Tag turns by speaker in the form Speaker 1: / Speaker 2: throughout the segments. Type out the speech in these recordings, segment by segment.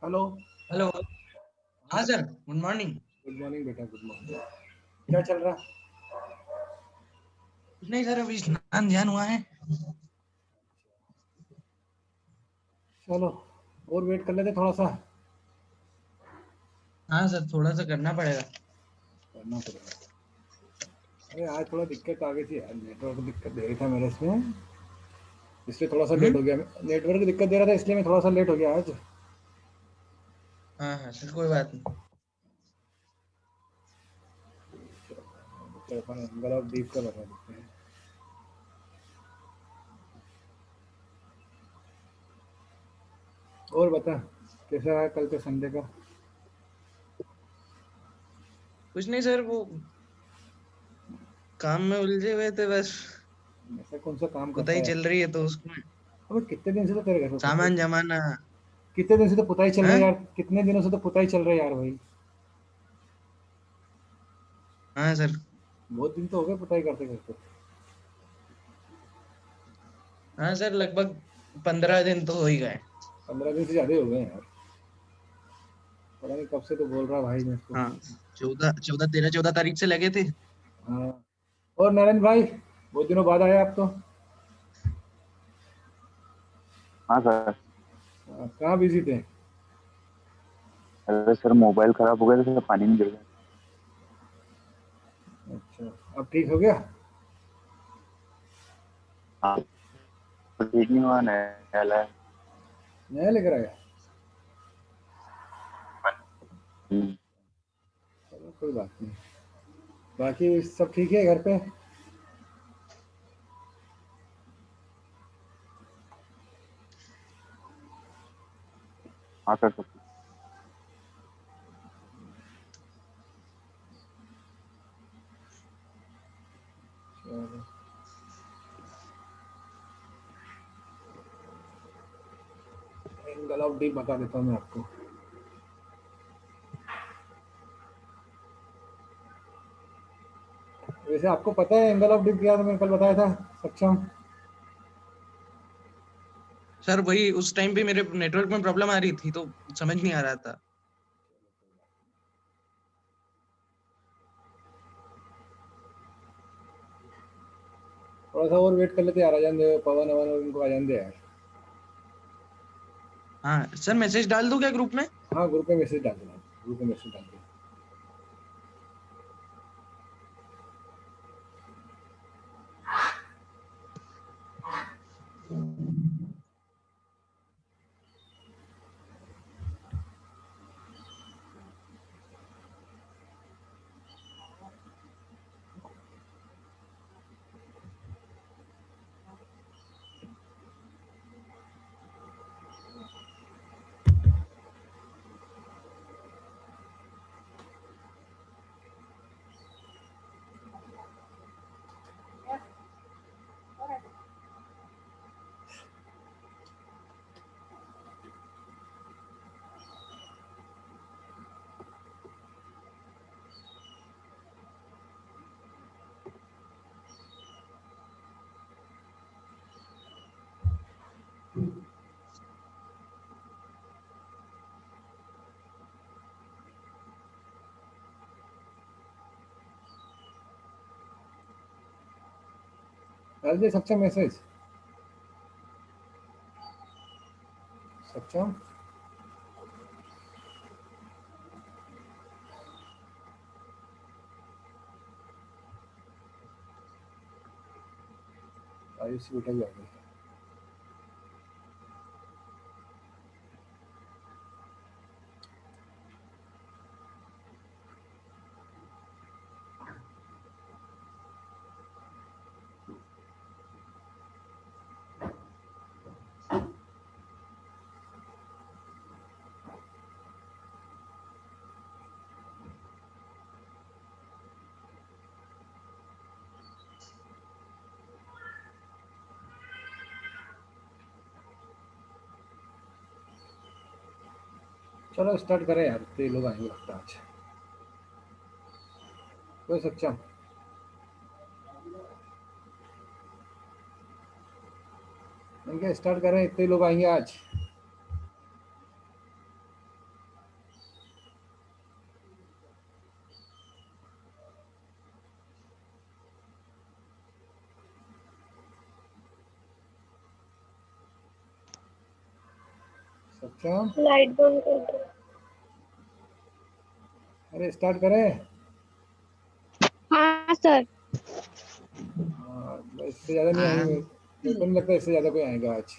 Speaker 1: Hello.
Speaker 2: Hello. हाँ sir, good morning.
Speaker 1: Good morning बेटा, good morning. क्या चल रहा?
Speaker 2: कुछ नहीं सर, अभी स्नान ध्यान हुआ है।
Speaker 1: चलो, और वेट कर लेते थोड़ा सा।
Speaker 2: हाँ सर, थोड़ा सा करना पड़ेगा।
Speaker 1: करना पड़ेगा। अरे आज थोड़ा दिक्कत आ गई थी यार, नेटवर्क दिक्कत दे रही था मेरे इसमें, इसलिए थोड़ा सा लेट हो गया। नेटवर्क दिक्कत दे रहा था इसलिए मैं थोड़ा सा लेट हो गया आज।
Speaker 2: हाँ हाँ सर, कोई बात नहीं।
Speaker 1: तो अपन एंगल ऑफ डीप का बता देते हैं। और बता, कैसा रहा कल के संडे का?
Speaker 2: कुछ नहीं सर, वो काम में उलझे हुए थे बस।
Speaker 1: ऐसा कौन सा काम करता
Speaker 2: पुताई
Speaker 1: है?
Speaker 2: चल रही है तो उसमें
Speaker 1: अबे कितने दिन से तो तेरे घर पे पुताई,
Speaker 2: सामान जमाना।
Speaker 1: कितने दिन से तो पुताई चल रहा है
Speaker 2: हाँ
Speaker 1: यार, कितने दिनों से तो पुताई चल रहा है यार भाई।
Speaker 2: हाँ सर।
Speaker 1: बहुत दिन तो हो गए पुताई करते करते।
Speaker 2: हाँ सर, लगभग 15 दिन तो हो ही गए।
Speaker 1: 15 दिन से ज्यादा ही हो गए यार। पता नहीं कब से तो बोल रहा भाई मेरे को।
Speaker 2: हाँ, 14 13 14 तारीख से लगे थे।
Speaker 1: हाँ। और नरेंद्र भाई, बहुत दिनों बाद आए आप तो।
Speaker 3: हाँ सर।
Speaker 1: कहाँ बिजी थे?
Speaker 3: अरे सर, मोबाइल खराब हो गया था, सर पानी में गिर गया।
Speaker 1: अच्छा, अब ठीक हो गया?
Speaker 3: हाँ, तो ठीक नहीं हुआ, नया लाया।
Speaker 1: नया लेकर आया?
Speaker 3: हम्म।
Speaker 1: चलो कोई बात नहीं। बाकी सब ठीक है घर पे?
Speaker 3: हाँ सर, सब ठीक।
Speaker 1: चलो, एंगल ऑफ डी बता देता हूँ मैं आपको। वैसे आपको पता है एंगल ऑफ डी क्या था, मैंने कल बताया था, सक्षम?
Speaker 2: सर वही, उस टाइम पे मेरे नेटवर्क में प्रॉब्लम आ रही थी तो समझ नहीं आ रहा था।
Speaker 1: थोड़ा सा और वेट कर लेते यार, आ जाने दे पवन अवन और इनको, आ जाने दे यार।
Speaker 2: हाँ सर, मैसेज डाल दूं क्या ग्रुप में?
Speaker 1: हाँ, ग्रुप में मैसेज डाल देना, ग्रुप में मैसेज डाल देना। डाल दिया सक्षम मैसेज? सक्षम, आयुष बेटा भी आ गया। चलो स्टार्ट करें यार, तो ये लोग आएंगे लगता है आज। कोई सक्षम, मैंने क्या स्टार्ट करें, इतने लोग आएंगे आज। सक्षम,
Speaker 4: लाइट बंद कर दो।
Speaker 1: अरे स्टार्ट करें।
Speaker 4: हाँ सर।
Speaker 1: हाँ, इससे ज्यादा नहीं आएंगे, मेरे को नहीं लगता इससे ज्यादा कोई आएगा आज।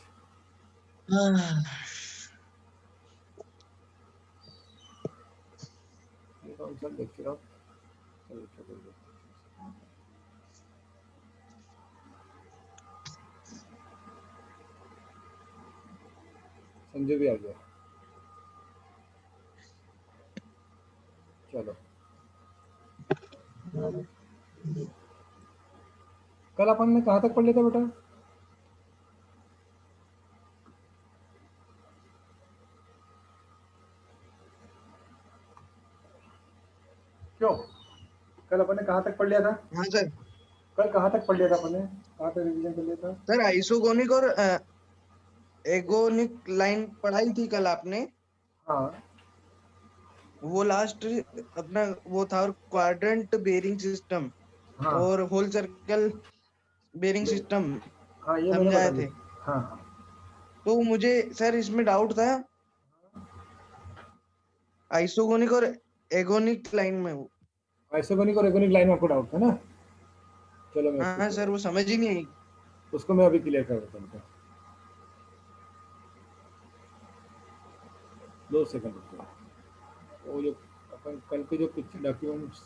Speaker 1: ये कौन सा देखते रहो। चलो छोड़ दो। संजय भी आ गया। चलो, कल अपन ने कहाँ तक पढ़ लिया था बेटा? क्यों, कल अपन ने कहाँ तक पढ़ लिया था?
Speaker 2: हाँ सर।
Speaker 1: कल कहाँ तक पढ़ लिया था अपन ने, कहाँ तक रिवीजन कर लिया था?
Speaker 2: सर आइसोगोनिक और एगोनिक लाइन पढ़ाई थी कल आपने।
Speaker 1: हाँ
Speaker 2: वो लास्ट अपना वो था, और क्वाड्रेंट बेरिंग सिस्टम
Speaker 1: हाँ
Speaker 2: और होल सर्कल बेरिंग सिस्टम
Speaker 1: हाँ, ये मैंने बता
Speaker 2: समझाए
Speaker 1: दी।
Speaker 2: थे।
Speaker 1: हाँ हाँ,
Speaker 2: तो मुझे सर इसमें डाउट था, आइसोगोनिक और एगोनिक लाइन में।
Speaker 1: आइसोगोनिक और एगोनिक लाइन में आपको डाउट था ना? चलो मैं
Speaker 2: हाँ सर, वो समझ ही नहीं आई।
Speaker 1: उसको मैं अभी क्लियर कर देता हूँ। 2 सेकंड रुको। वो जो अपन कल के जो कुछ डॉक्यूमेंट्स,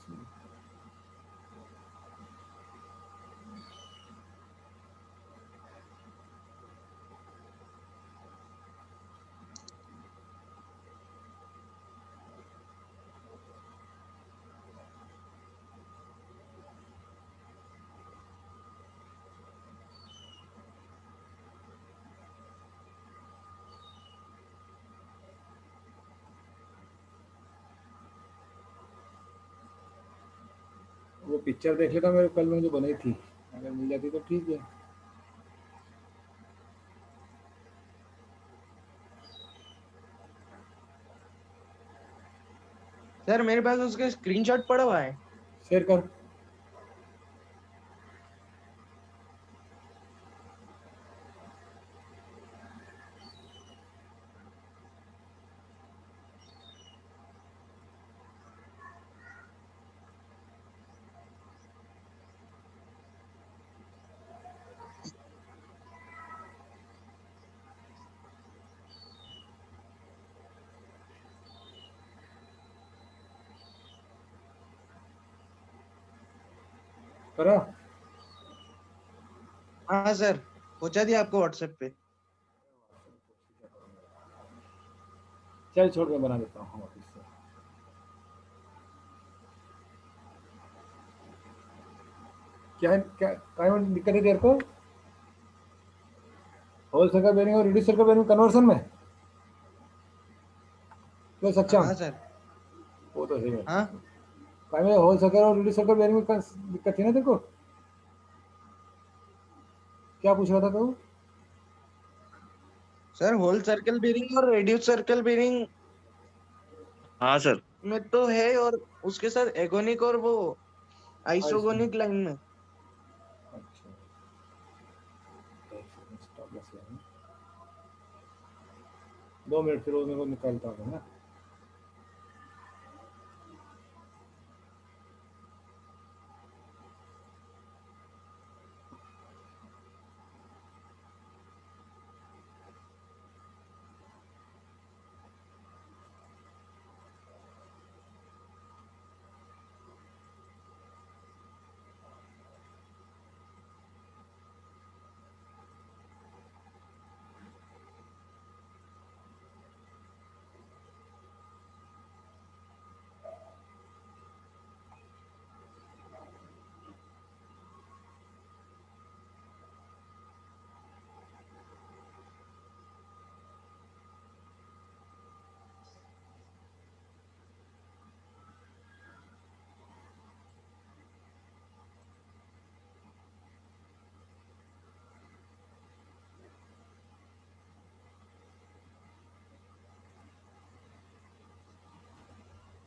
Speaker 1: वो पिक्चर देख लेता मेरे कल में जो बनाई थी, अगर मिल जाती तो ठीक है।
Speaker 2: सर मेरे पास उसका स्क्रीनशॉट पड़ा हुआ है।
Speaker 1: शेयर कर। करा।
Speaker 2: हाँ सर, पहुंचा दिया आपको व्हाट्सएप पे।
Speaker 1: चल छोड़, मैं बना देता हूँ ऑफिस से। क्या है, क्या में दिक्कत है तेरे को? होल सर्कल बेरिंग और रिड्यूस सर्कल बेरिंग कन्वर्सन में क्यों सक्षम?
Speaker 2: हाँ सर।
Speaker 1: वो तो सही है।
Speaker 2: हाँ
Speaker 1: काय में होल सर्कल और रिड्यूस सर्कल बेरिंग में दिक्कत थी ना तेरे को? क्या पूछ रहा था तू?
Speaker 2: सर, होल सर्कल बेरिंग और रेडियस सर्कल बेरिंग
Speaker 3: हाँ सर।
Speaker 2: में तो है, और उसके साथ एगोनिक और वो
Speaker 1: अच्छा
Speaker 2: आइसोगोनिक लाइन में।
Speaker 1: अच्छा, एक सेकंड, स्टॉप लॉस लेना। 2 मिनट फिर वो मेरे को निकालता हूँ ना।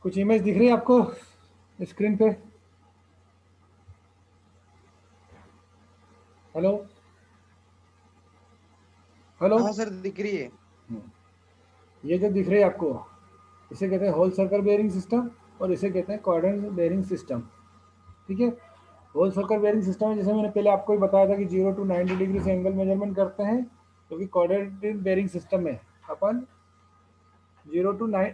Speaker 1: कुछ इमेज दिख रही है आपको स्क्रीन पे? Hello hello.
Speaker 2: हाँ सर, दिख रही है।
Speaker 1: ये जो दिख रही है आपको, इसे कहते हैं होल सर्कल बेयरिंग सिस्टम और इसे कहते हैं क्वाड्रेंट बेयरिंग सिस्टम। ठीक है, होल सर्कल बेयरिंग सिस्टम में जैसे मैंने पहले आपको ही बताया था कि 0 to 90 डिग्री से एंगल मेजरमेंट करते हैं, क्योंकि क्वाड्रेंट बेयरिंग सिस्टम में अपन 0 to 9,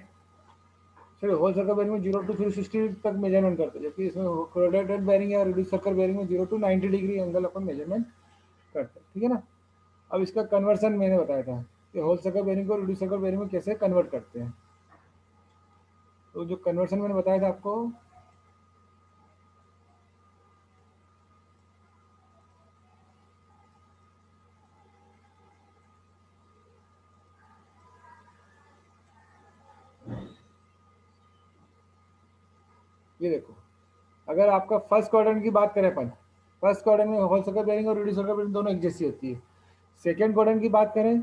Speaker 1: sorry whole circle bearing में 0 to 360 तक मेजरमेंट करते हैं, जबकि इसमें क्वाड्रेंट बेयरिंग या रिड्यूस सर्कल बेयरिंग में 0 to 90 degree angle upon measurement करते हैं। ठीक है ना। अब इसका कन्वर्सन मैंने बताया था कि होल सर्कल बेयरिंग को रिड्यूस सर्कल बेयरिंग में कैसे कन्वर्ट करते हैं। तो जो कन्वर्सन मैंने बताया था आपको, ये देखो, अगर आपका फर्स्ट क्वाड्रेंट की बात करें अपन, फर्स्ट क्वाड्रेंट में होल सर्कल बेयरिंग और रिड्यूस सर्कल बेयरिंग दोनों एक जैसी होती है। सेकेंड क्वाड्रेंट की बात करें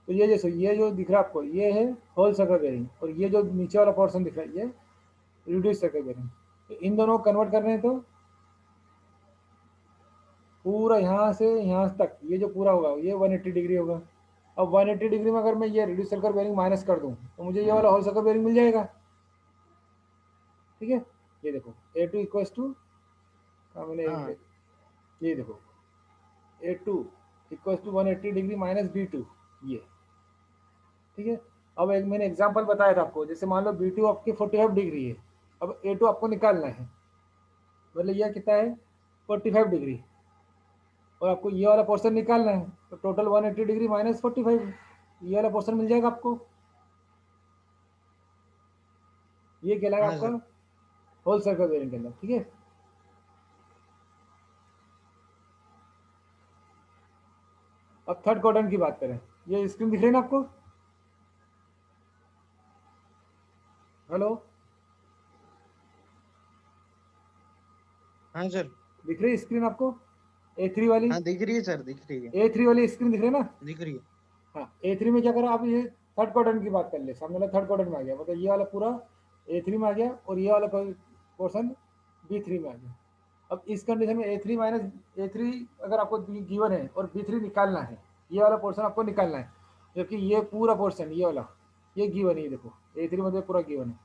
Speaker 1: तो ये जैसे ये जो दिख रहा है आपको, ये है होल सर्कल बेयरिंग, और ये जो नीचे वाला पोर्शन दिख रहा है ये रिड्यूस सर्कल बेयरिंग। तो इन दोनों को कन्वर्ट करने हैं तो पूरा यहाँ से यहाँ तक ये जो पूरा होगा ये 180 डिग्री होगा। अब 180 डिग्री में अगर मैं ये रिड्यूस सर्कल बेयरिंग माइनस कर दूँ तो मुझे ये वाला होल सर्कल बेयरिंग मिल जाएगा। ठीक है, ये देखो A2 इक्वल्स टू, मैंने
Speaker 2: हाँ
Speaker 1: ये देखो A2 equals to 180 degree minus B2, ये। ठीक है, अब एक मैंने एग्जांपल बताया था आपको, जैसे मान लो B2 आपकी 45 डिग्री है, अब A2 आपको निकालना है, मतलब यह कितना है 45 डिग्री, और आपको ये वाला पोर्शन निकालना है, तो टोटल 180 डिग्री माइनस 45, ये वाला पोर्शन मिल जाएगा आपको। ये कहलाएगा
Speaker 2: हाँ
Speaker 1: आपका
Speaker 2: सर।
Speaker 1: होल सर्कल बेयरिंग के अंदर। ठीक है, अब थर्ड क्वाड्रेंट की बात करें, ये स्क्रीन दिख रही है ना आपको, हेलो,
Speaker 2: हाँ सर।
Speaker 1: दिख रही है स्क्रीन आपको, A3 वाली,
Speaker 2: हाँ दिख रही है सर, दिख रही है।
Speaker 1: A3 वाली स्क्रीन दिख रही है ना।
Speaker 2: दिख रही है।
Speaker 1: हाँ, A3 में क्या करो आप, ये थर्ड क्वाड्रेंट की बात कर ले, सामने वाला थर्ड क्वाड्रेंट में आ गया, मतलब ये वाला पूरा A3 में आ गया और ये वाला पोर्शन B3 में आ गया। अब इस कंडीशन में A3 माइनस A3 अगर आपको गिवन है और B3 निकालना है, ये वाला पोर्शन आपको निकालना है, जबकि ये पूरा पोर्शन ये वाला ये गिवन है, ये देखो A3 मतलब पूरा गिवन है,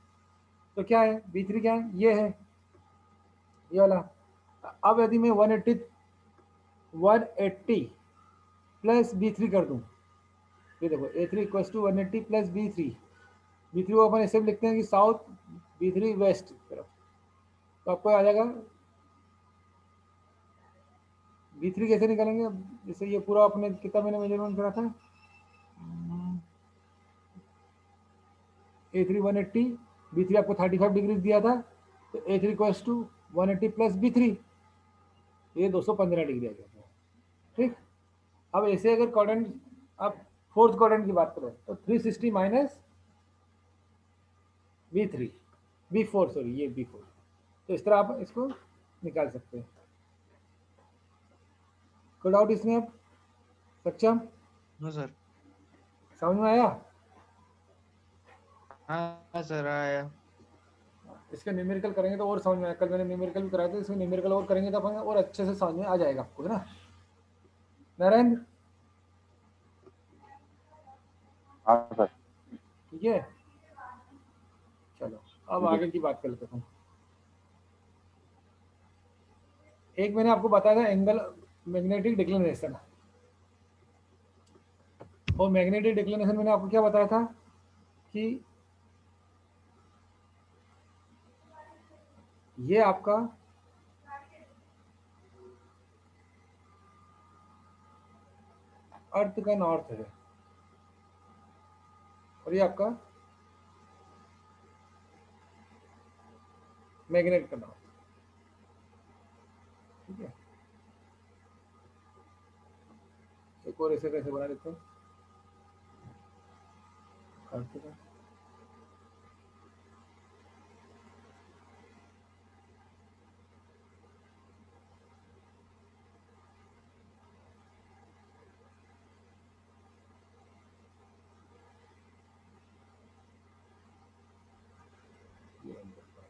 Speaker 1: तो क्या है B3 क्या है, ये है ये वाला। अब यदि मैं 180 प्लस B3 कर दूं, ये देखो A3 equals to 180 plus B3 को अपन ऐसे भी लिखते हैं कि साउथ, B3 वेस्ट तरफ, तो आपको आ जाएगा B3 कैसे निकालेंगे। जैसे ये पूरा अपने कितना मैंने मेजरमेंट करा था, A3 180, B3 आपको 35 डिग्री दिया था, तो A3 equals to 180 plus B3, ये 215 डिग्री आ जाता है। ठीक, अब ऐसे अगर क्वाड्रेंट, आप फोर्थ क्वाड्रेंट की बात करो तो 360 माइनस B3, B4 सॉरी ये B4, तो इस तरह आप इसको निकाल सकते हैं। कोई डाउट इसमें, आप सक्षम,
Speaker 2: हाँ सर।
Speaker 1: समझ में आया।
Speaker 2: हाँ सर आया।
Speaker 1: इसके न्यूमेरिकल करेंगे तो और समझ में आया, कल मैंने न्यूमेरिकल भी कराया था, इसमें न्यूमेरिकल और करेंगे तो अपन और अच्छे से समझ में आ जाएगा आपको, है ना नारायण।
Speaker 3: हाँ सर।
Speaker 1: ठीक है, चलो अब
Speaker 3: ठीक है।
Speaker 1: आगे की बात कर लेते हैं। एक मैंने आपको बताया था एंगल मैग्नेटिक डिक्लिनेशन, और मैग्नेटिक डिक्लिनेशन मैंने आपको क्या बताया था कि ये आपका अर्थ का नॉर्थ है और ये आपका मैग्नेट का नॉर्थ। ठीक है, एक और ऐसे कैसे बना देते हैं अर्थ का, ये अंदर का।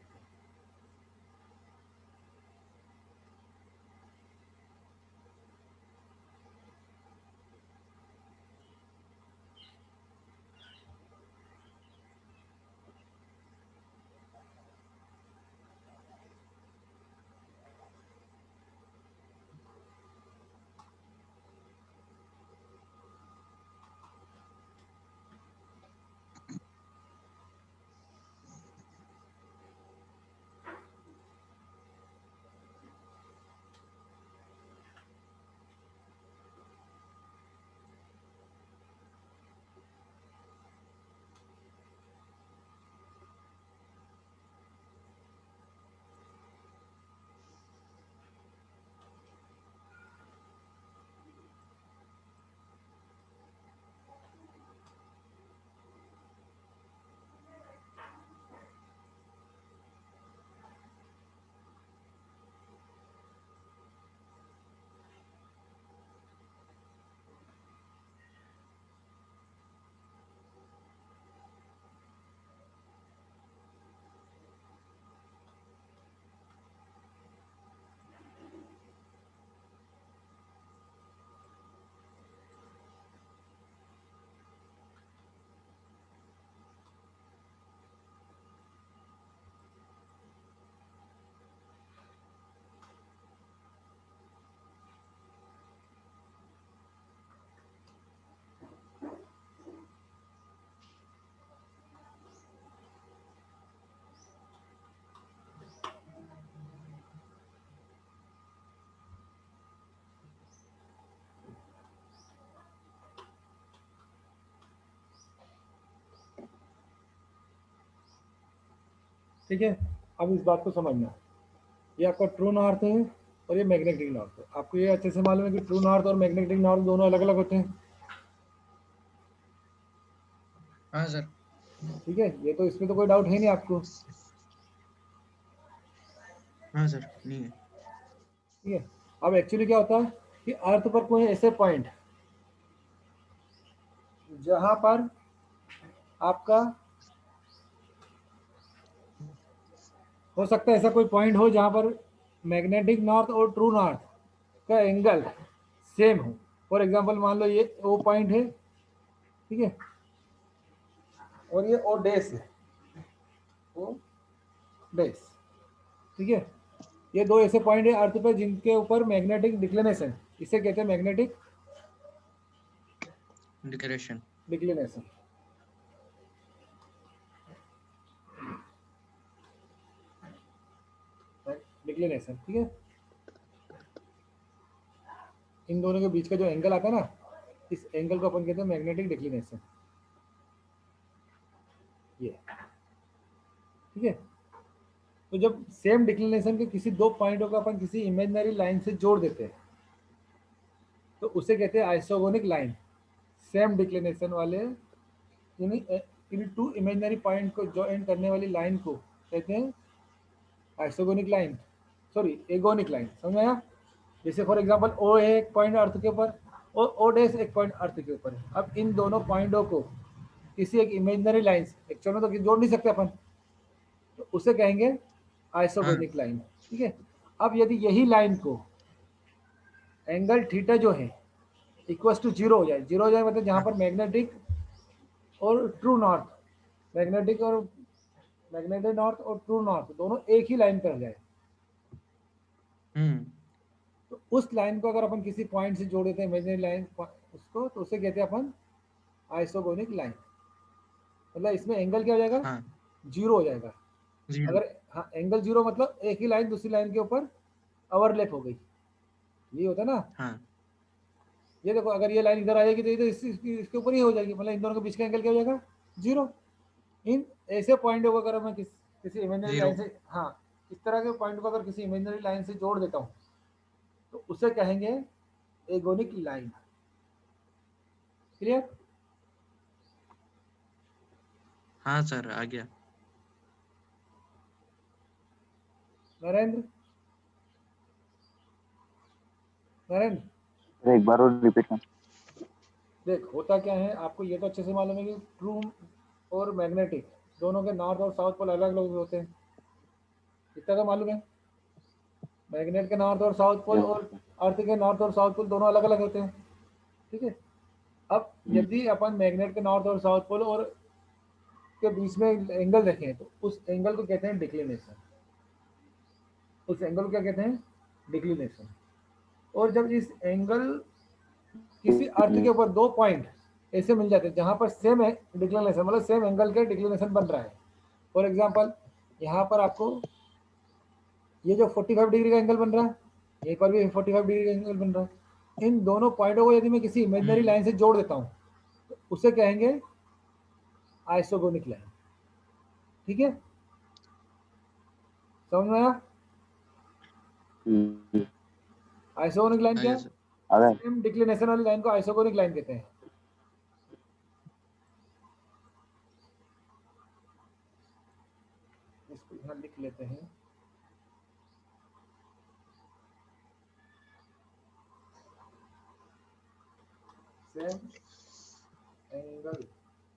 Speaker 1: ठीक है, अब इस बात को समझना, ये आपका ट्रू नॉर्थ है और ये मैग्नेटिक नॉर्थ है। आपको ये अच्छे से मालूम है कि ट्रू नॉर्थ और मैग्नेटिक नॉर्थ दोनों अलग अलग होते हैं।
Speaker 2: हाँ सर।
Speaker 1: ठीक है, ये तो इसमें तो कोई डाउट है नहीं आपको।
Speaker 2: हाँ सर, नहीं है।
Speaker 1: ठीक है, अब एक्चुअली क्या होता है कि अर्थ पर कोई ऐसे पॉइंट जहां पर आपका हो सकता है ऐसा कोई पॉइंट हो जहां पर मैग्नेटिक नॉर्थ और ट्रू नॉर्थ का एंगल सेम हो। फॉर एग्जांपल मान लो ये ओ पॉइंट है, ठीक है, और ये ओ डैश है, ओ डैश, ठीक है, ये दो ऐसे पॉइंट है अर्थ पे जिनके ऊपर मैग्नेटिक डिक्लिनेशन, इसे कहते हैं मैग्नेटिक
Speaker 2: डिक्लेरेशन।
Speaker 1: डिक्लिनेशन। डिक्लिनेशन, ठीक है, इन दोनों के बीच का जो एंगल आता है ना, इस एंगल को अपन कहते हैं मैग्नेटिक डिक्लिनेशन। ये, ठीक है, तो जब सेम डिक्लिनेशन के किसी दो पॉइंटों को अपन किसी इमेजिनरी लाइन से जोड़ देते हैं तो उसे कहते हैं आइसोगोनिक लाइन। सेम डिक्लिनेशन वाले यानी टू इमेजिनरी पॉइंट को ज्वाइन करने वाली लाइन को कहते हैं आइसोगोनिक लाइन, सॉरी एगोनिक लाइन, समझ में आया? जैसे फॉर एग्जांपल ओ है एक पॉइंट अर्थ के ऊपर और ओ डैश एक पॉइंट अर्थ के ऊपर है। अब इन दोनों पॉइंटों को किसी एक इमेजिनरी लाइन से एक्चुअल में तो जोड़ नहीं सकते अपन, तो उसे कहेंगे
Speaker 2: हाँ।
Speaker 1: Isogonic line. ठीक है, अब यदि यही लाइन को एंगल थीटा जो है इक्वस टू जीरो हो जाए, जीरो हो जाए मतलब जहाँ
Speaker 2: हाँ।
Speaker 1: पर मैग्नेटिक और ट्रू नॉर्थ, मैग्नेटिक और मैग्नेटिक नॉर्थ और ट्रू नॉर्थ दोनों एक ही लाइन पर आ जाए,
Speaker 2: हम्म।
Speaker 1: तो उस लाइन को अगर अपन किसी पॉइंट से जोड़ देते हैं इमेजिनरी लाइन उसको, तो उसे कहते हैं अपन आइसोगोनिक लाइन। मतलब इसमें एंगल क्या हो जाएगा,
Speaker 2: हाँ।
Speaker 1: जीरो हो जाएगा।
Speaker 2: जीरो।
Speaker 1: अगर हाँ एंगल जीरो मतलब एक ही लाइन दूसरी लाइन के ऊपर ओवरलैप हो गई, ये होता है ना।
Speaker 2: हाँ।
Speaker 1: ये देखो अगर ये लाइन इधर आ जाएगी तो इधर इसके ऊपर ही हो जाएगी, मतलब इन दोनों के बीच का एंगल क्या हो जाएगा, जीरो। इन ऐसे पॉइंटों को अगर मैं किसी इमेजिनरी
Speaker 2: जीरो।
Speaker 1: लाइन से, हाँ इस तरह के पॉइंट को अगर किसी इमेजिनरी लाइन से जोड़ देता हूँ तो उसे कहेंगे एगोनिक लाइन। क्लियर?
Speaker 2: हाँ सर, आ गया।
Speaker 1: नरेंद्र, नरेंद्र
Speaker 3: एक बार और रिपीट कर।
Speaker 1: देख होता क्या है, आपको ये तो अच्छे से मालूम है कि ट्रू और मैग्नेटिक दोनों के नॉर्थ और साउथ पोल अलग अलग होते हैं, इतना तो मालूम है। मैग्नेट के नॉर्थ और साउथ पोल
Speaker 3: यस
Speaker 1: और
Speaker 3: सर।
Speaker 1: अर्थ के नॉर्थ और साउथ पोल दोनों अलग अलग होते हैं। ठीक है, अब यदि अपन मैग्नेट के नॉर्थ और साउथ पोल और के बीच में एंगल रखें तो उस एंगल को कहते हैं डिक्लिनेशन। उस एंगल को क्या कहते हैं, डिक्लिनेशन। और जब इस एंगल किसी अर्थ के ऊपर दो पॉइंट ऐसे मिल जाते हैं जहां पर सेम है डिक्लिनेशन, मतलब सेम एंगल के डिक्लिनेशन बन रहा है। फॉर एग्जांपल यहाँ पर आपको ये जो 45 डिग्री का एंगल बन रहा है, यहीं पर भी 45 डिग्री का एंगल बन रहा है। इन दोनों पॉइंटों को यदि मैं किसी इमेजिनरी
Speaker 2: हम्म।
Speaker 1: लाइन से जोड़ देता हूँ तो उसे कहेंगे आइसोगोनिक लाइन। ठीक है, समझ में आया? आइसोगोनिक लाइन
Speaker 2: आ
Speaker 1: क्या
Speaker 2: गया
Speaker 1: है,
Speaker 2: सर।
Speaker 3: अगर
Speaker 1: सेम डिक्लिनेशन वाली लाइन को आइसोगोनिक लाइन कहते हैं। इसको यहाँ लिख लेते हैं, सेम एंगल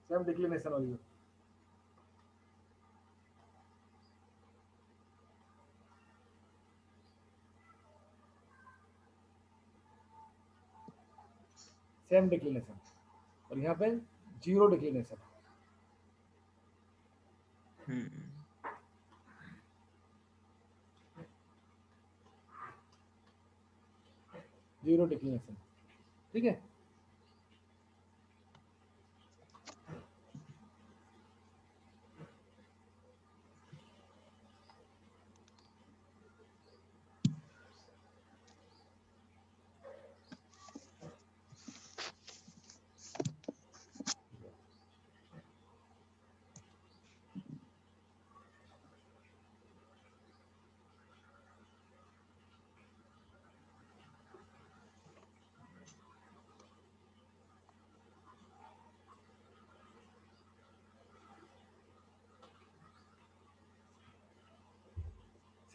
Speaker 1: सेम डिक्लिनेशन वाली, सेम डिक्लिनेशन, और यहाँ पे जीरो डिक्लिनेशन।
Speaker 2: हम्म।
Speaker 1: जीरो डिक्लिनेशन, ठीक है।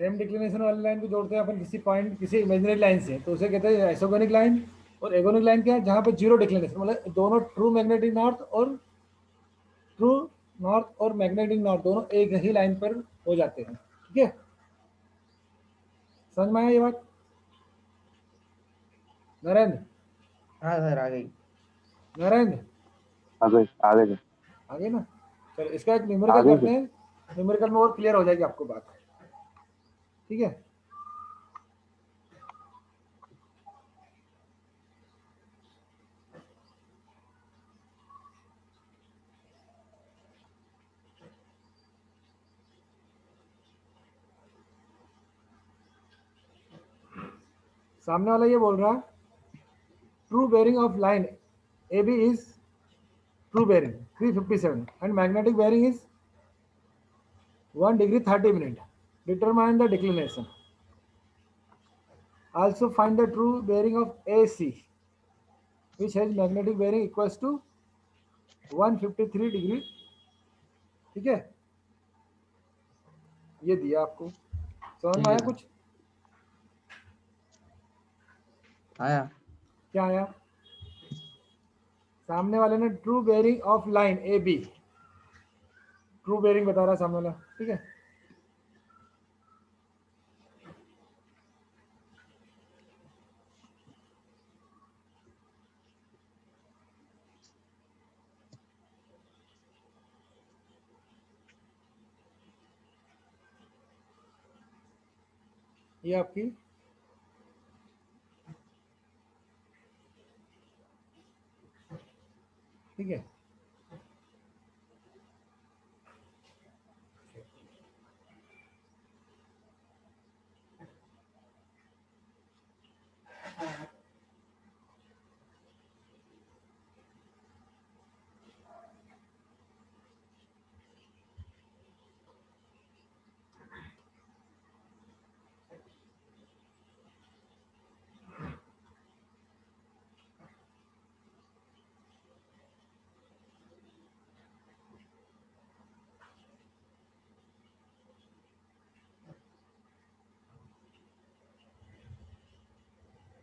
Speaker 1: सेम डिक्लिनेशन वाली लाइन को जोड़ते हैं अपन किसी पॉइंट, किसी इमेजिनरी लाइन से, तो उसे कहते हैं आइसोगोनिक लाइन। और एगोनिक लाइन क्या है, जहाँ पे जीरो डिक्लिनेशन, मतलब दोनों ट्रू मैग्नेटिक नॉर्थ और मैग्नेटिक नॉर्थ दोनों एक ही लाइन पर हो जाते हैं। ठीक है, समझ में आया ये बात नरेंद्र?
Speaker 2: हाँ सर, आ गई।
Speaker 1: नरेंद्र
Speaker 3: आगे आगे
Speaker 1: आगे ना, चलो इसका एक न्यूमेरिकल
Speaker 3: आगे
Speaker 1: करते हैं, न्यूमेरिकल में और क्लियर हो जाएगी आपको बात। ठीक है, सामने वाला ये बोल रहा है true bearing of line A B is true bearing 357 and magnetic bearing is 1 degree 30 minute. Determine the declination. Also find the true bearing of AC, which has magnetic bearing equals to 153 degree. ठीक है, ये दिया आपको, समझ में
Speaker 2: ठीक
Speaker 1: आया
Speaker 2: है,
Speaker 1: कुछ?
Speaker 2: आया।
Speaker 1: क्या आया? सामने वाले ने true bearing of line A B, true bearing बता रहा है सामने वाला। ठीक है, ये आपकी ठीक है।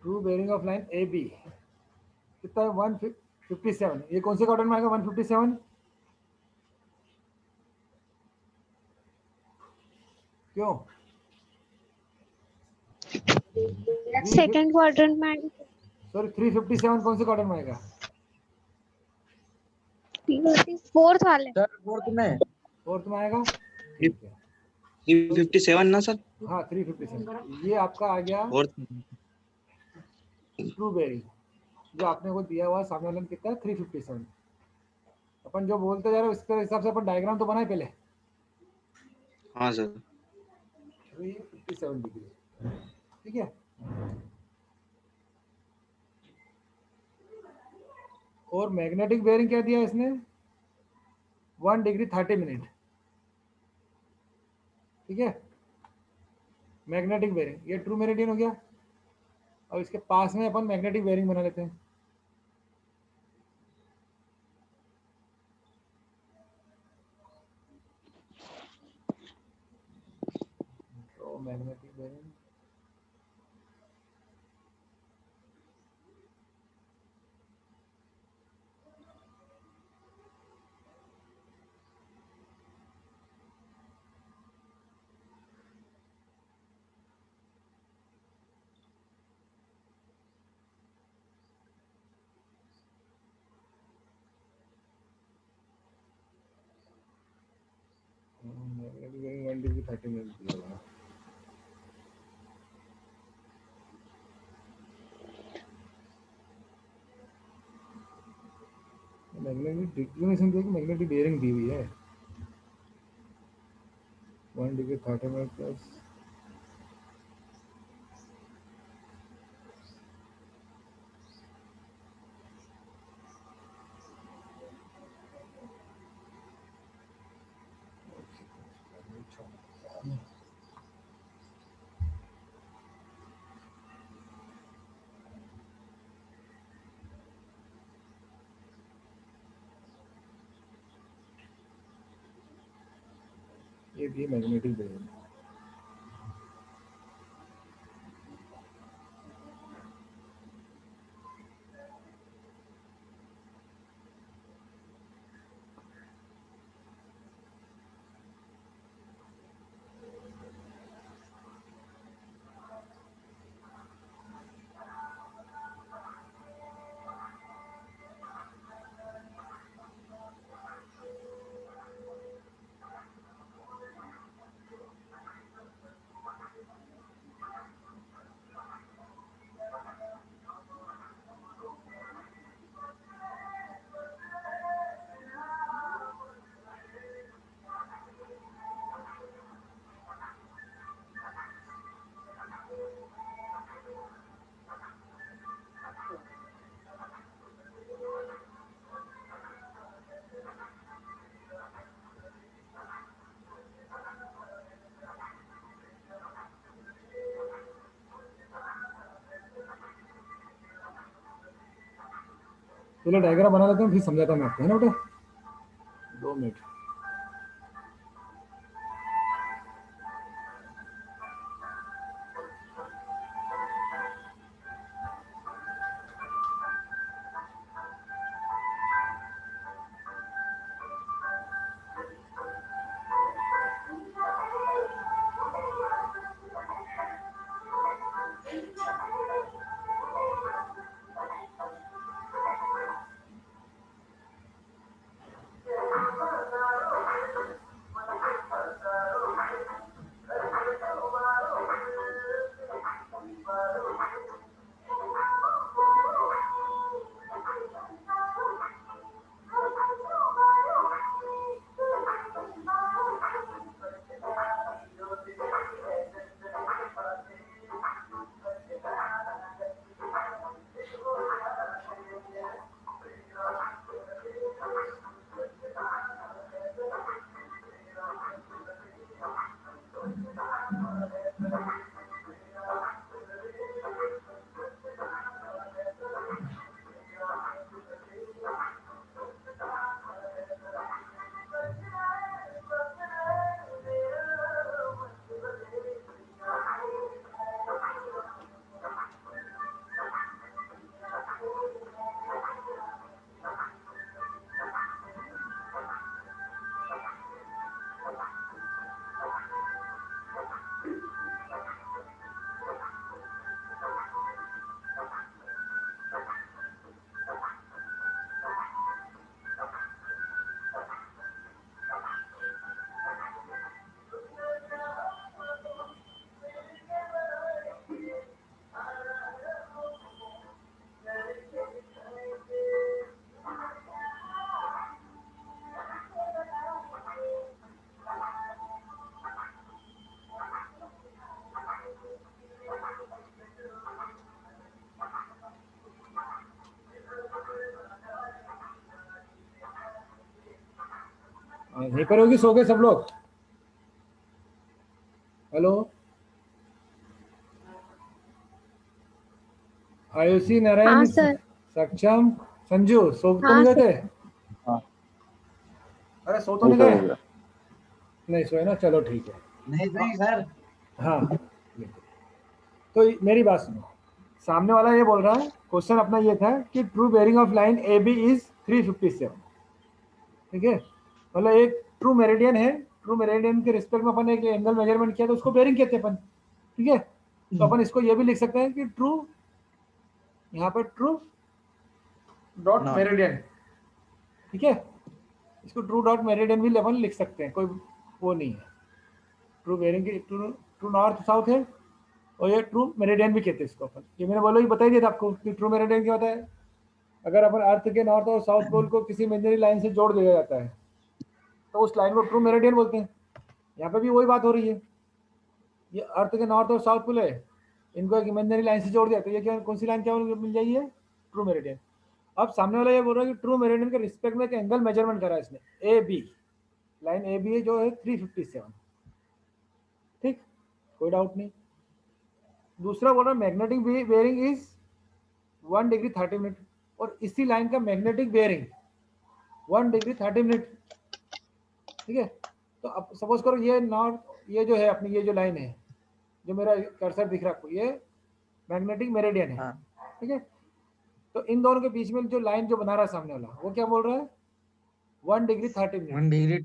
Speaker 1: True bearing of line A B कितना है? 157। ये कौन से क्वाड्रेंट में आएगा 157? क्यों?
Speaker 4: सेकंड क्वाड्रेंट में आएगा।
Speaker 1: सॉरी, 357 कौन से क्वाड्रेंट में आएगा?
Speaker 4: फोर्थ वाले।
Speaker 2: सर फोर्थ में।
Speaker 1: फोर्थ में आएगा। ठीक है,
Speaker 5: 357 ना सर?
Speaker 1: हाँ 357। ये आपका आ गया
Speaker 5: और
Speaker 1: ट्रू बेयरिंग, जो आपने को दिया हुआ सामने वाले में कितना है 357। अपन जो बोलते जा रहे हैं उसके हिसाब से अपन डायग्राम तो बनाए पहले।
Speaker 5: हाँ सर।
Speaker 1: 357 डिग्री। ठीक है, और मैग्नेटिक बेयरिंग क्या दिया इसने? 1 डिग्री 30 मिनट। ठीक है, मैग्नेटिक बेयरिंग ये ट्रू मेरिडियन हो गया। और इसके पास में अपन मैग्नेटिक बेयरिंग बना लेते हैं। तो magnetic bearing magnetic bearing 1 degree 30 minute दिया हुआ है। मैग्नेटिक डिक्लिनेशन दी है कि मैग्नेटिक बेयरिंग दी हुई है 1 डिग्री 30 मिनट प्लस। ये भी मैग्नेटिक बेयरिंग। पहले डायग्राम बना लेते हैं फिर समझाता हूँ मैं आपको, है ना बेटा। 2 मिनट। यहीं पर होगी, सो गए सब लोग? हेलो आयुषी, नारायण,
Speaker 4: हाँ सर।
Speaker 1: सक्षम, संजू, सो तो
Speaker 4: हाँ
Speaker 1: नहीं गए
Speaker 4: सर।
Speaker 1: थे?
Speaker 3: हाँ
Speaker 1: अरे सो तो
Speaker 3: नहीं
Speaker 1: नहीं
Speaker 3: सर, हो
Speaker 1: गए?
Speaker 3: गया।
Speaker 1: नहीं सोए ना, चलो ठीक है।
Speaker 2: नहीं सर।
Speaker 1: हाँ तो मेरी बात सुनो, सामने वाला ये बोल रहा है, क्वेश्चन अपना ये था कि true bearing of line A B is 357, ठीक है। मतलब एक ट्रू मेरिडियन है, ट्रू मेरिडियन के रिस्पेक्ट में अपन एक एंगल मेजरमेंट किया तो उसको बेयरिंग कहते हैं अपन, ठीक है। तो अपन इसको ये भी लिख सकते हैं कि ट्रू, यहाँ पर ट्रू डॉट
Speaker 2: Not.
Speaker 1: मेरिडियन, ठीक है। इसको ट्रू डॉट मेरिडियन भी अपन लिख सकते हैं, कोई वो नहीं है। ट्रू बेयरिंग की ट्रू नॉर्थ साउथ है, और ये ट्रू मेरिडियन भी कहते हैं इसको अपन। ये मैंने बोलो, ये बता ही दिया था आपको कि ट्रू मेरिडियन क्या होता है। अगर अपन अर्थ के नॉर्थ और साउथ पोल को किसी इमेजिनरी लाइन से जोड़ दिया जाता है तो उस लाइन को ट्रू मेरिडियन बोलते हैं। यहाँ पे भी वही बात हो रही है, ये अर्थ के नॉर्थ और साउथ पोल है, इनको एक इमेजिनरी लाइन से जोड़ दिया तो ये क्या, कौन सी लाइन क्या मिल जाएगी है? True meridian. अब सामने वाला ये बोल रहा है कि ट्रू मेरिडियन के रिस्पेक्ट में एक एंगल मेजरमेंट करा है इसने, A B, line A B जो है 357, ठीक, कोई डाउट नहीं। दूसरा बोल रहा है magnetic bearing is 1 degree 30 minute, और इसी लाइन का मैग्नेटिक बेयरिंग 1 डिग्री 30 मिनट, ठीक है। तो अब सपोज करो ये नॉर्थ, ये जो है अपनी ये जो लाइन है, जो मेरा कर्सर दिख रहा है आपको, ये मैग्नेटिक मेरिडियन है, ठीक है। तो इन दोनों के बीच में जो लाइन जो बना रहा है सामने वाला, वो क्या बोल रहा है? 1 डिग्री 30 मिनट,
Speaker 2: 1 degree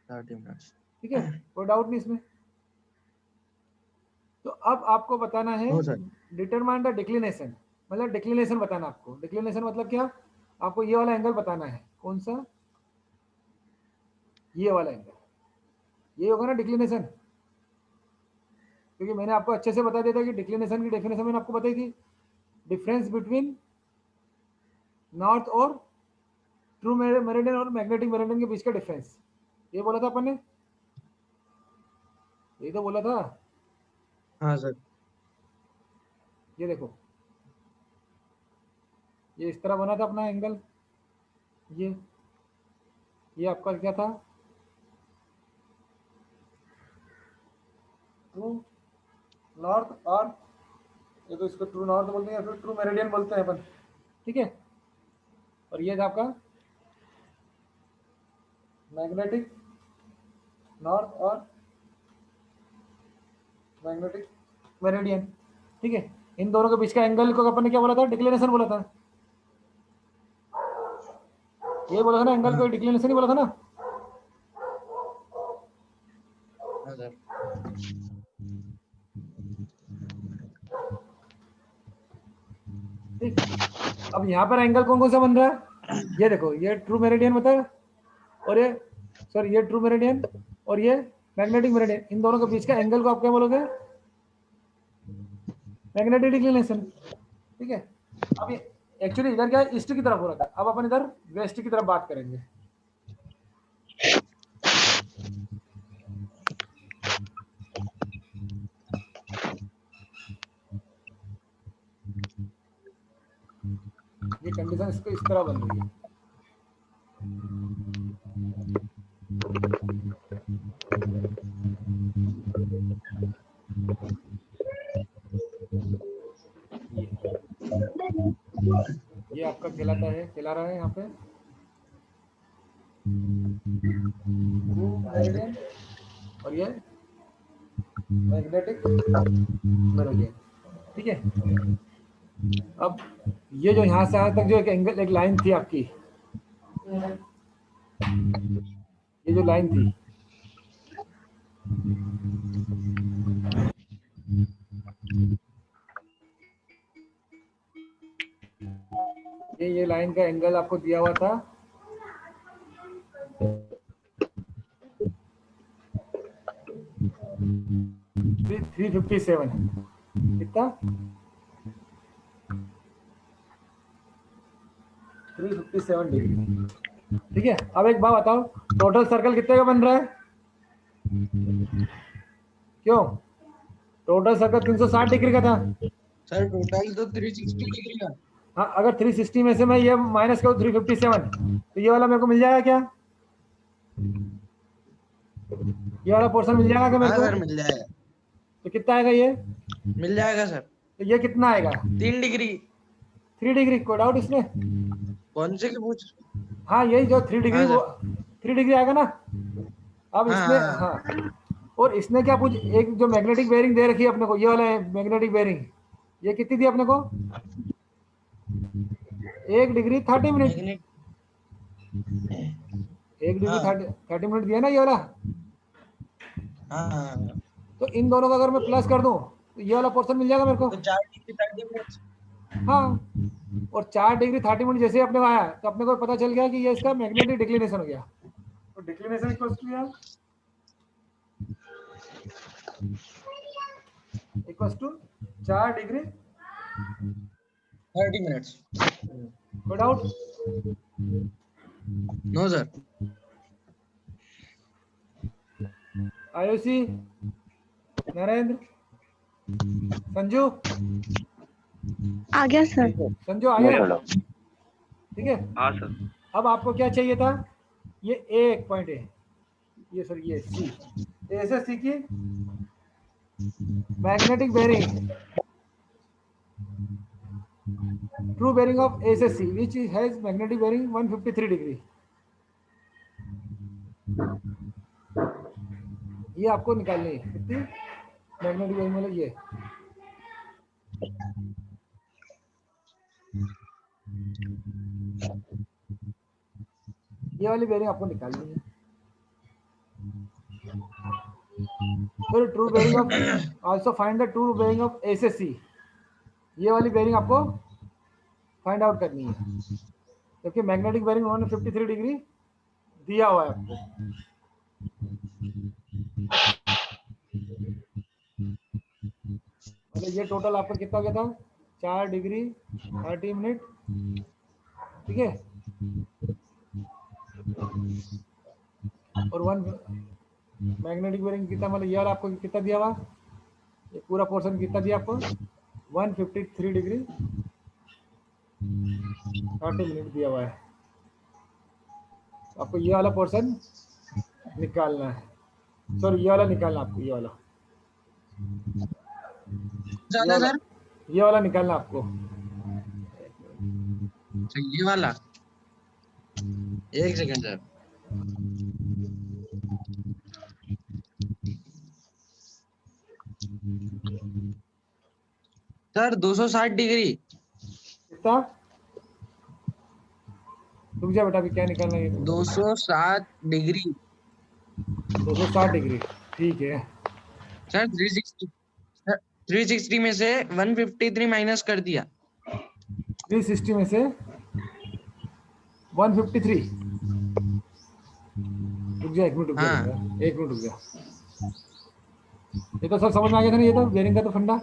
Speaker 2: 30 minutes.
Speaker 1: ठीक है, कोई डाउट नहीं इसमें। तो अब आपको बताना है
Speaker 2: हो सर।
Speaker 1: डिटरमाइन द डिक्लिनेशन, मतलब डिक्लिनेशन बताना आपको। डिक्लिनेशन मतलब क्या? आपको ये वाला एंगल बताना है, कौन सा? ये वाला एंगल, ये होगा ना डिक्लिनेशन। क्योंकि मैंने आपको अच्छे से बता दिया था कि डिक्लिनेशन की डेफिनेशन मैंने आपको बताई थी, डिफरेंस बिटवीन नॉर्थ और ट्रू मेरिडियन और मैग्नेटिक मेरिडियन के बीच का डिफरेंस, ये बोला था अपन ने, ये तो बोला था।
Speaker 2: हाँ सर।
Speaker 1: ये देखो, ये इस तरह बना था अपना एंगल, ये आपका क्या था? ट्रू नॉर्थ, और ये तो इसको ट्रू नॉर्थ बोलते हैं या फिर ट्रू मेरिडियन बोलते हैं अपन, ठीक है। और ये था आपका मैग्नेटिक नॉर्थ और मैग्नेटिक मेरिडियन। ठीक है, इन दोनों के बीच का एंगल को अपन ने क्या बोला था? डिक्लिनेशन बोला था। ये बोला था ना, एंगल को डिक्लिनेशन ही बोला था ना।
Speaker 2: हाँ सर।
Speaker 1: ठीक, अब यहाँ पर एंगल कौन कौन सा बन रहा है? ये देखो, ये ट्रू मेरिडियन बताया, और ये सॉरी ये ट्रू मेरिडियन और ये मैग्नेटिक मेरिडियन, इन दोनों के बीच का एंगल को आप क्या बोलोगे? Magnetic declination. ठीक है, अब ये एक्चुअली इधर क्या है? ईस्ट की तरफ हो रहा था, अब अपन इधर वेस्ट की तरफ बात करेंगे। ये कंडीशन इसको इस तरह बन रही है। ये आपका कहलाता है, कहला रहा है यहाँ पे ट्रू मेरिडियन और ये मैग्नेटिक मेरिडियन। ठीक है, अब ये जो यहाँ से यहाँ तक जो एक एंगल, एक लाइन थी आपकी, ये जो लाइन थी, ये लाइन का एंगल आपको दिया हुआ था 357। कितना? 357 डिग्री। ठीक है, अब एक बात बताओ, टोटल सर्कल कितने का बन रहा है? क्यों? टोटल सर्कल 360 डिग्री का था।
Speaker 2: सर टोटल तो 360 डिग्री का।
Speaker 1: हाँ, अगर 360 में से मैं ये माइनस करूँ 357, तो ये वाला मेरे को मिल जाएगा क्या? ये वाला पोर्शन मिल जाएगा क्या मेरे
Speaker 2: हाँ
Speaker 1: को?
Speaker 2: सर मिल जाएगा,
Speaker 1: तो कितना आएगा ये?
Speaker 2: मिल जाएगा सर।
Speaker 1: तो ये कितना आएगा?
Speaker 2: 3 डिग्री।
Speaker 1: 3 डिग्री, कोई डाउट इसमें?
Speaker 2: कौन से की पूछ?
Speaker 1: हाँ, यही जो 3 डिग्री,
Speaker 2: हाँ
Speaker 1: वो
Speaker 2: सर।
Speaker 1: 3 डिग्री आएगा ना। अब
Speaker 2: हाँ,
Speaker 1: इसने
Speaker 2: हाँ,
Speaker 1: हाँ, और इसने क्या पूछ, एक जो मैग्नेटिक बेयरिंग दे रखी है अपने को, ये वाला मैग्नेटिक बेयरिंग, ये कितनी थी अपने को? 1 डिग्री 30 मिनट।
Speaker 2: मैग्नेट।
Speaker 1: 1 डिग्री
Speaker 2: हाँ
Speaker 1: 30 मिनट दिया ना ये वाला।
Speaker 2: हाँ हाँ।
Speaker 1: तो इन दोनों का अगर मैं प्लस कर दूं, तो ये वाला पोर्शन मिल जाएगा मेरे को।
Speaker 2: तो 4 डिग्री 30 मिनट।
Speaker 1: हाँ, और 4 डिग्री 30 मिनट जैसे ही अपने को आया, तो अपने को पता चल गया कि ये इसका मैग्नेटिक डिक्लिनेशन हो गया। तो declination equals to 4 degree
Speaker 2: 30 minutes.
Speaker 1: No doubt?
Speaker 2: No sir.
Speaker 1: Ayushi, Narendra, Sanju,
Speaker 4: आ गया सर।
Speaker 1: संजू आ गया?
Speaker 3: चलो
Speaker 1: ठीक है,
Speaker 5: हाँ सर।
Speaker 1: अब आपको क्या चाहिए था? ये ए एक पॉइंट है, ये सर ये सी, ए से सी की magnetic bearing, true bearing of A से C which has magnetic bearing 153 degree. ये आपको निकालनी है, कितनी मैग्नेटिक बेरिंग, मतलब ये वाली बेरिंग आपको निकालनी है। फिर true bearing of, also find the true bearing of A से सी, ये वाली बेरिंग आपको फाइंड आउट करनी है, क्योंकि मैग्नेटिक बेरिंग 153 डिग्री दिया हुआ है आपको। मतलब ये टोटल आपका कितना हो गया था? 4 डिग्री 30 मिनट। ठीक है, और 1 मैग्नेटिक बेरिंग कितना, मतलब ये वाला आपको कितना दिया हुआ? ये पूरा पोर्शन कितना दिया आपको? 153 डिग्री 30 मिनट दिया हुआ है। आपको ये वाला पोर्शन निकालना है, सॉरी ये वाला निकालना आपको, ये वाला
Speaker 2: सर
Speaker 1: ये वाला निकालना आपको।
Speaker 2: ये वाला। एक सेकंड सर। Sir 260 degree.
Speaker 1: कितना? रुक जा बेटा, अभी क्या निकालना है ये तो बता।
Speaker 2: 260 डिग्री
Speaker 1: 260 डिग्री, ठीक है।
Speaker 2: सर। 360 सर, 360 में से 153 माइनस कर दिया।
Speaker 1: 360 में से 153। रुक जा, 1 मिनट रुक जा
Speaker 2: हाँ।
Speaker 1: बेटा, 1 मिनट रुक जा। ये तो सब समझ में आ गया था ना, ये तो बेरिंग का तो फंडा।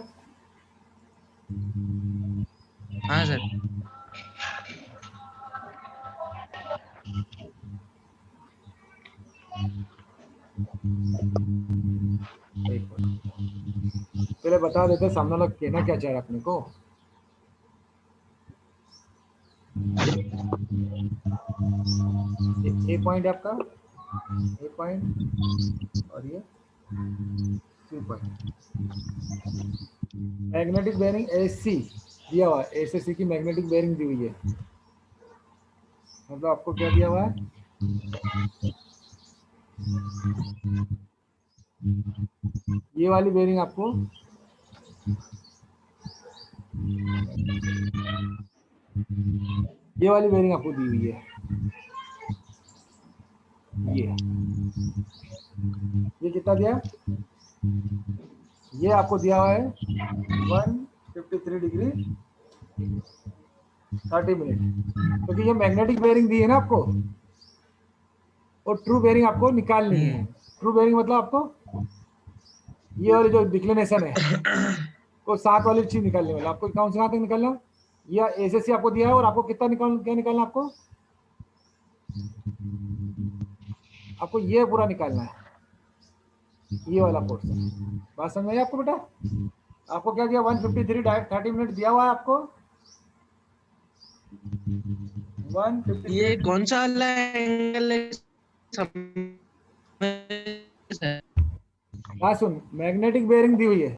Speaker 2: हाँ सर।
Speaker 1: एक मिनट, पहले बता देते सामने वाला कहना क्या चाह रहा है अपने को। ए पॉइंट है आपका, ए पॉइंट, और ये C point. Magnetic bearing AC दिया हुआ है, ए से सी की मैग्नेटिक बेरिंग दी हुई है। मतलब आपको क्या दिया हुआ है, ये वाली बेरिंग आपको ये वाली बेरिंग आपको दी हुई है। ये कितना दिया, ये आपको दिया हुआ है 153 डिग्री 30 मिनट, क्योंकि ये मैग्नेटिक बेरिंग दी है ना आपको, और ट्रू बेरिंग आपको निकालनी है। ट्रू बेरिंग मतलब आपको ये वाली जो डिक्लिनेशन है वो साथ वाली चीज निकालनी, मतलब आपको कौन से तक निकालना, या एसएससी आपको दिया है, और आपको कितना क्या निकालना, आपको ये पूरा निकालना है, ये वाला पोर्शन। बात समझ में आई आपको बेटा? आपको क्या दिया, 153 30 मिनट दिया हुआ है आपको। 153
Speaker 2: ये कौन सा वाला एंगल है?
Speaker 1: बात सुन, मैग्नेटिक बेरिंग दी हुई है,